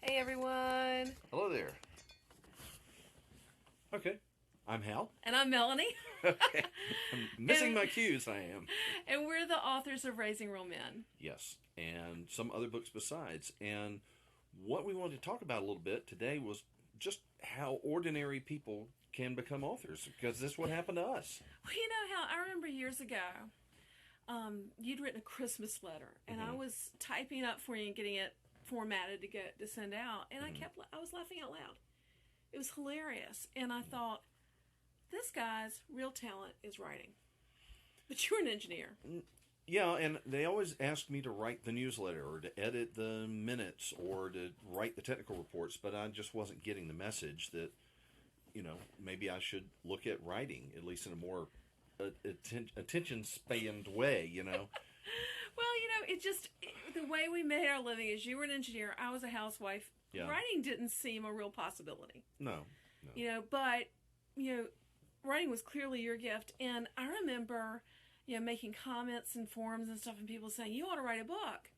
Hey everyone. Hello there. Okay. I'm Hal. And I'm Melanie. Okay. I'm missing And- my cues, I am. And we're the authors of Raising Real Men. Yes. And some other books besides. And what we wanted to talk about a little bit today was just how ordinary people can become authors, because this is what happened to us. Well, you know how I remember years ago, you'd written a Christmas letter, and I was typing up for you and getting it formatted to send out, and I was laughing out loud. It was hilarious, and I thought, this guy's real talent is writing. But you're an engineer. Yeah, and they always asked me to write the newsletter or to edit the minutes or to write the technical reports, but I just wasn't getting the message that, maybe I should look at writing, at least in a more attention-spanned way. Well, the way we made our living is you were an engineer, I was a housewife. Yeah. Writing didn't seem a real possibility. No. But, writing was clearly your gift. And I remember, making comments in forums and stuff and people saying, you ought to write a book.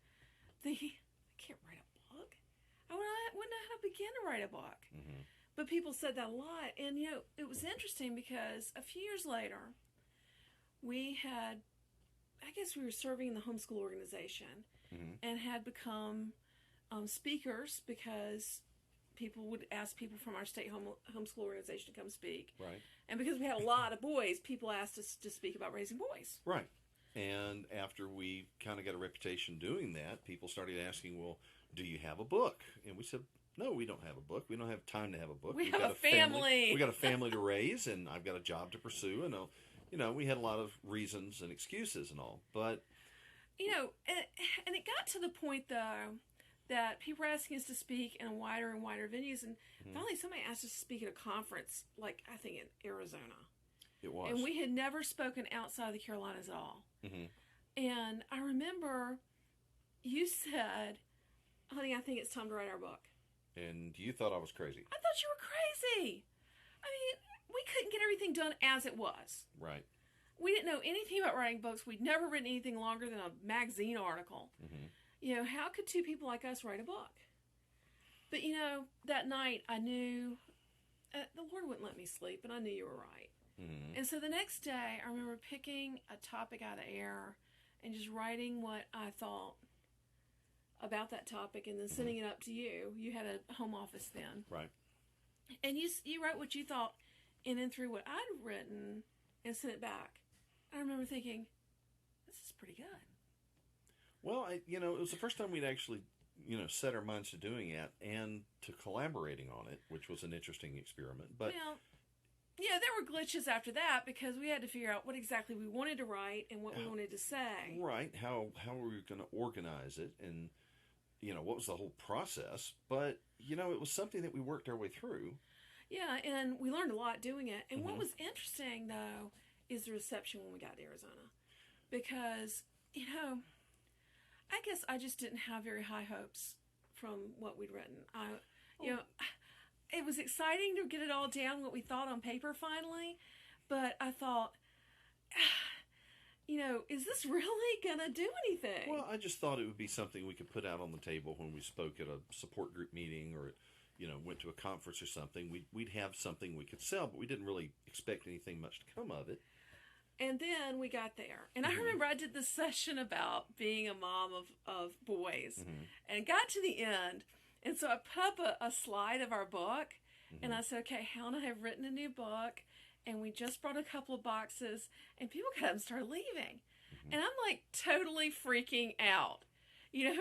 Thinking, I can't write a book. I wouldn't know how to begin to write a book. Mm-hmm. But people said that a lot. And, it was interesting because a few years later, we were serving in the homeschool organization and had become speakers because people would ask people from our state homeschool organization to come speak. Right. And because we had a lot of boys, people asked us to speak about raising boys. Right. And after we kind of got a reputation doing that, people started asking, well, do you have a book? And we said, no, we don't have a book. We don't have time to have a book. We've got got a family. We got a family to raise, and I've got a job to pursue. And, we had a lot of reasons and excuses and all. But, and it got to the point, though, that people were asking us to speak in wider and wider venues. And finally, somebody asked us to speak at a conference, like, I think in Arizona. it was. And we had never spoken outside of the Carolinas at all. Mm-hmm. And I remember you said, honey, I think it's time to write our book. And you thought I was crazy. I thought you were crazy. I mean, we couldn't get everything done as it was. Right. We didn't know anything about writing books. We'd never written anything longer than a magazine article. Mm-hmm. How could two people like us write a book? But, that night I knew the Lord wouldn't let me sleep, and I knew you were right. Mm-hmm. And so the next day I remember picking a topic out of the air and just writing what I thought about that topic and then sending it up to you. You had a home office then. Right. And you wrote what you thought and then through what I'd written and sent it back. I remember thinking, this is pretty good. Well, it was the first time we'd actually, set our minds to doing it and to collaborating on it, which was an interesting experiment. But Well, there were glitches after that because we had to figure out what exactly we wanted to write and what we wanted to say. right, how were we going to organize it, and what was the whole process? But it was something that we worked our way through. Yeah, and we learned a lot doing it. And what was interesting, though, is the reception when we got to Arizona. Because, I guess I just didn't have very high hopes from what we'd written. It was exciting to get it all down, what we thought on paper finally. But I thought, is this really going to do anything? Well, I just thought it would be something we could put out on the table when we spoke at a support group meeting or, went to a conference or something. We'd have something we could sell, but we didn't really expect anything much to come of it. And then we got there. And I remember I did this session about being a mom of boys and got to the end. And so I put up a slide of our book and I said, okay, Hal and I have written a new book and we just brought a couple of boxes and people got up and started leaving. And I'm like totally freaking out,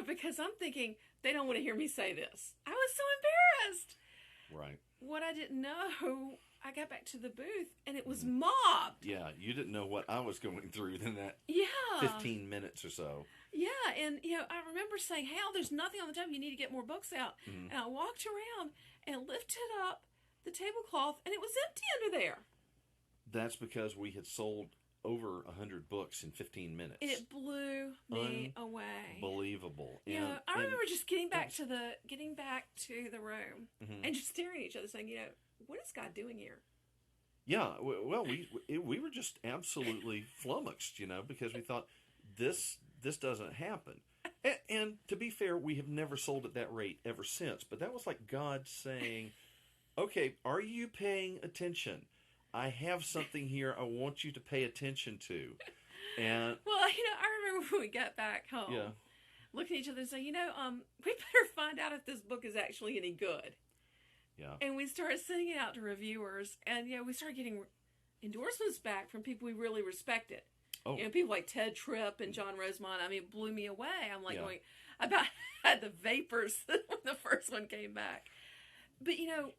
because I'm thinking they don't want to hear me say this. I was so embarrassed. Right. What I didn't know, I got back to the booth and it was mobbed. Yeah, you didn't know what I was going through in that 15 minutes or so. Yeah, and I remember saying, Hal, there's nothing on the table. You need to get more books out. And I walked around and lifted up the tablecloth and it was empty under there. That's because we had sold over 100 books in 15 minutes. It blew me away. Unbelievable. I remember just getting back to the room and just staring at each other saying, what is God doing here? Yeah, well, we were just absolutely flummoxed, because we thought this doesn't happen. And to be fair, we have never sold at that rate ever since. But that was like God saying, okay, are you paying attention? I have something here I want you to pay attention to. And well, I remember when we got back home, looking at each other and saying, we better find out if this book is actually any good. Yeah. And we started sending it out to reviewers, and we started getting endorsements back from people we really respected. Oh. People like Ted Tripp and John Rosemont. I mean, it blew me away. I'm like going, I about had the vapors when the first one came back. But,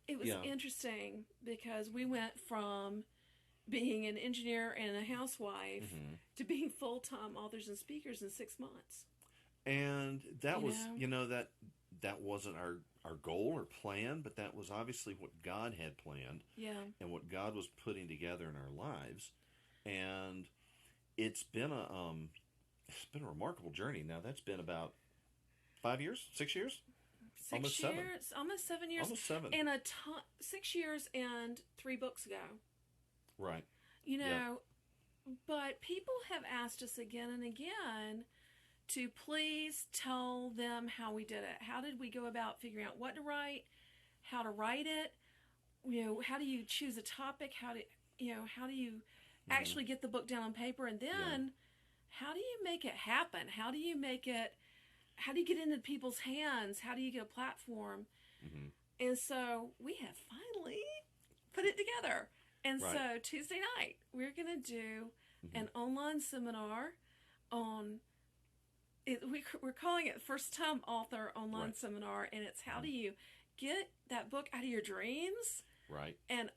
it was interesting because we went from being an engineer and a housewife to being full-time authors and speakers in 6 months. And that was, that wasn't our goal or plan, but that was obviously what God had planned. Yeah. And what God was putting together in our lives. And it's been a remarkable journey. Now that's been about 5 years, 6 years? 6 years, almost 7 years. Almost 7. And 6 years and 3 books ago. Right. But people have asked us again and again to please tell them how we did it. How did we go about figuring out what to write, how to write it? How do you choose a topic? How do you actually get the book down on paper? And then how do you make it happen? How do you get into people's hands? How do you get a platform? And so we have finally put it together. And so Tuesday night, we're going to do an online seminar on it. We're calling it First Time Author Online Seminar. And it's how do you get that book out of your dreams and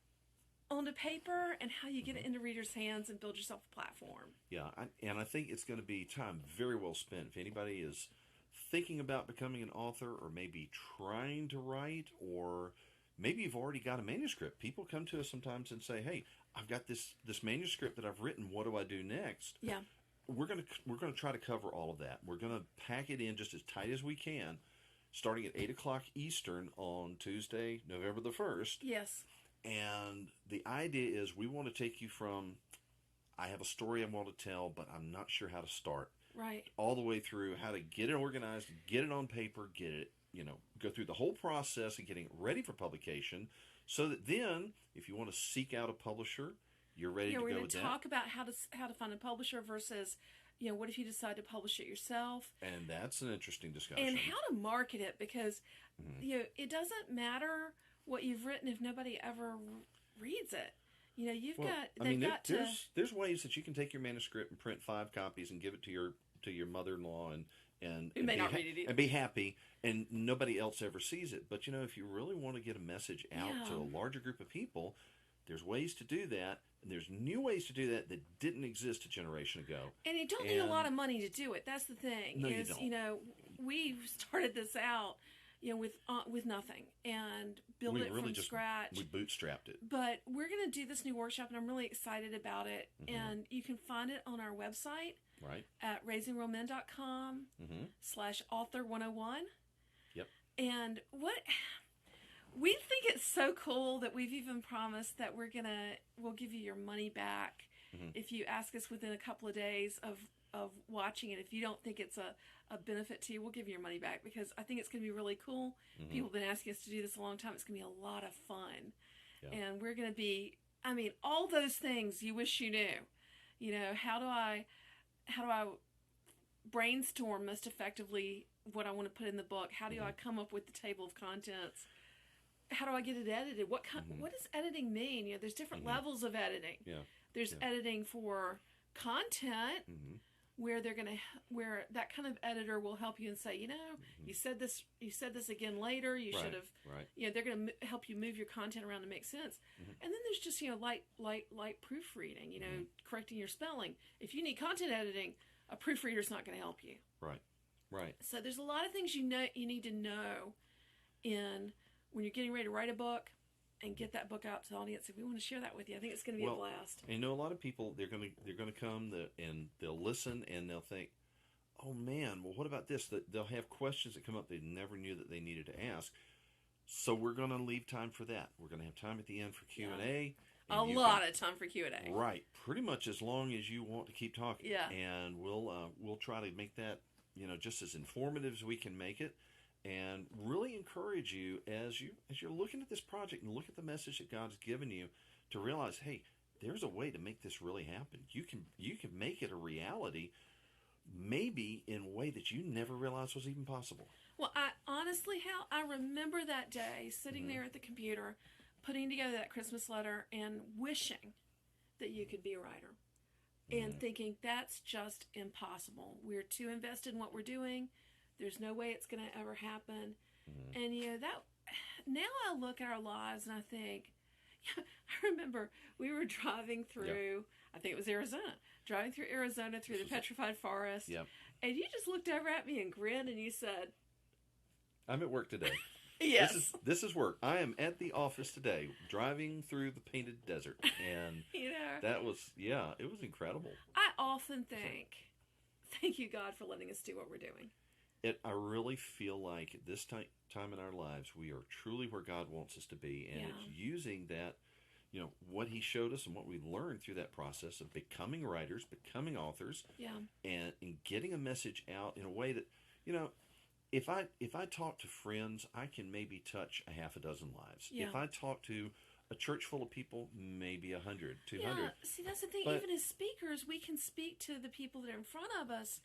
onto paper, and how you get it into readers' hands and build yourself a platform. Yeah, and I think it's going to be time very well spent. If anybody is thinking about becoming an author, or maybe trying to write, or maybe you've already got a manuscript. People come to us sometimes and say, hey, I've got this manuscript that I've written. What do I do next? Yeah. We're going to try to cover all of that. We're going to pack it in just as tight as we can, starting at 8 o'clock Eastern on Tuesday, November the 1st. Yes. And the idea is we want to take you from, I have a story I want to tell, but I'm not sure how to start. Right. All the way through how to get it organized, get it on paper, get it, go through the whole process of getting it ready for publication, so that then, if you want to seek out a publisher, you're ready to go with that. We're going to talk about how to find a publisher versus, what if you decide to publish it yourself? And that's an interesting discussion. And how to market it, because, it doesn't matter what you've written if nobody ever reads it. There's ways that you can take your manuscript and print 5 copies and give it to your mother-in-law and be happy, and nobody else ever sees it. But if you really want to get a message out to a larger group of people, there's ways to do that, and there's new ways to do that didn't exist a generation ago. And you don't need a lot of money to do it. That's the thing. No, you don't. We started this out, with nothing, and build it from scratch. We bootstrapped it. But we're going to do this new workshop, and I'm really excited about it. And you can find it on our website. Right. At raisingrealmen.com /author101. Yep. And we think it's so cool that we've even promised that we'll give you your money back if you ask us within a couple of days of watching it. If you don't think it's a benefit to you, we'll give you your money back, because I think it's going to be really cool. People have been asking us to do this a long time. It's going to be a lot of fun. Yeah. And we're going to be, all those things you wish you knew. How do I brainstorm most effectively what I want to put in the book? How do I come up with the table of contents? How do I get it edited? What does editing mean? There's different levels of editing. Yeah. There's editing for content, where where that kind of editor will help you and say, you said this again later. You should have. Right. They're going to help you move your content around to make sense. And then there's just light proofreading. Correcting your spelling. If you need content editing, a proofreader's not going to help you. Right. Right. So there's a lot of things you need to know when you're getting ready to write a book and get that book out to the audience. If we want to share that with you, I think it's going to be a blast. And a lot of people, they're going to come and they'll listen and they'll think, oh man, well, what about this? They'll have questions that come up they never knew that they needed to ask. So we're going to leave time for that. We're going to have time at the end for Q&A. A lot of time for Q&A. Right. Pretty much as long as you want to keep talking. Yeah. And we'll try to make that just as informative as we can make it, and really encourage you as you're looking at this project and look at the message that God's given you to realize, hey, there's a way to make this really happen. You can make it a reality, maybe in a way that you never realized was even possible. Well, I honestly, Hal, I remember that day sitting there at the computer, putting together that Christmas letter and wishing that you could be a writer. And thinking, that's just impossible. We're too invested in what we're doing. There's no way it's going to ever happen. And, that now I look at our lives and I think, I remember we were driving through, I think it was Arizona, driving through Arizona through the petrified forest. Yep. And you just looked over at me and grinned and you said, I'm at work today. Yes. This is work. I am at the office today, driving through the painted desert. And that was, it was incredible. I often think, thank you, God, for letting us do what we're doing. I really feel like at this time in our lives, we are truly where God wants us to be. And it's using that, what he showed us and what we learned through that process of becoming writers, becoming authors, and getting a message out in a way that, if I talk to friends, I can maybe touch a half a dozen lives. Yeah. If I talk to a church full of people, maybe 100, 200. Yeah, see, that's the thing. Even as speakers, we can speak to the people that are in front of us.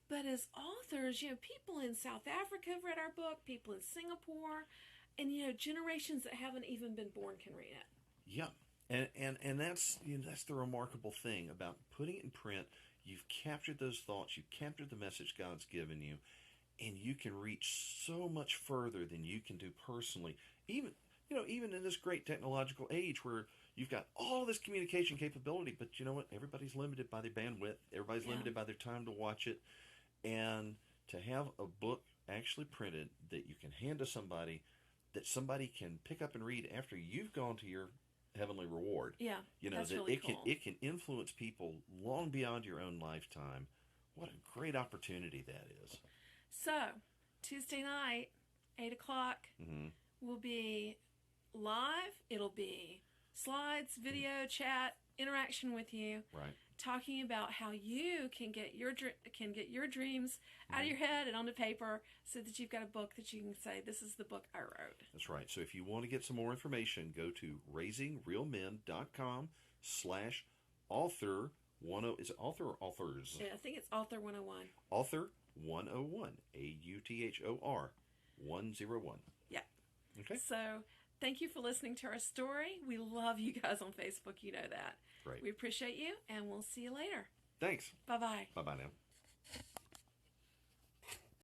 But as authors, people in South Africa have read our book, people in Singapore, and, generations that haven't even been born can read it. Yeah. And that's that's the remarkable thing about putting it in print. You've captured those thoughts. You've captured the message God's given you. And you can reach so much further than you can do personally. Even in this great technological age where you've got all this communication capability, but you know what? Everybody's limited by their bandwidth. Everybody's limited by their time to watch it. And to have a book actually printed that you can hand to somebody, that somebody can pick up and read after you've gone to your heavenly reward. Yeah, that's that really cool. It can influence people long beyond your own lifetime. What a great opportunity that is. So, Tuesday night, 8 o'clock, will be live. It'll be slides, video, chat, interaction with you. Right. Talking about how you can get your dreams out of your head and onto paper so that you've got a book that you can say, this is the book I wrote. That's right. So if you want to get some more information, go to raisingrealmen.com/author. Is it author or authors? Yeah, I think it's Author 101. Author 101. AUTHOR 101. Yeah. Okay. So thank you for listening to our story. We love you guys on Facebook. You know that. Great. We appreciate you, and we'll see you later. Thanks. Bye-bye. Bye-bye now.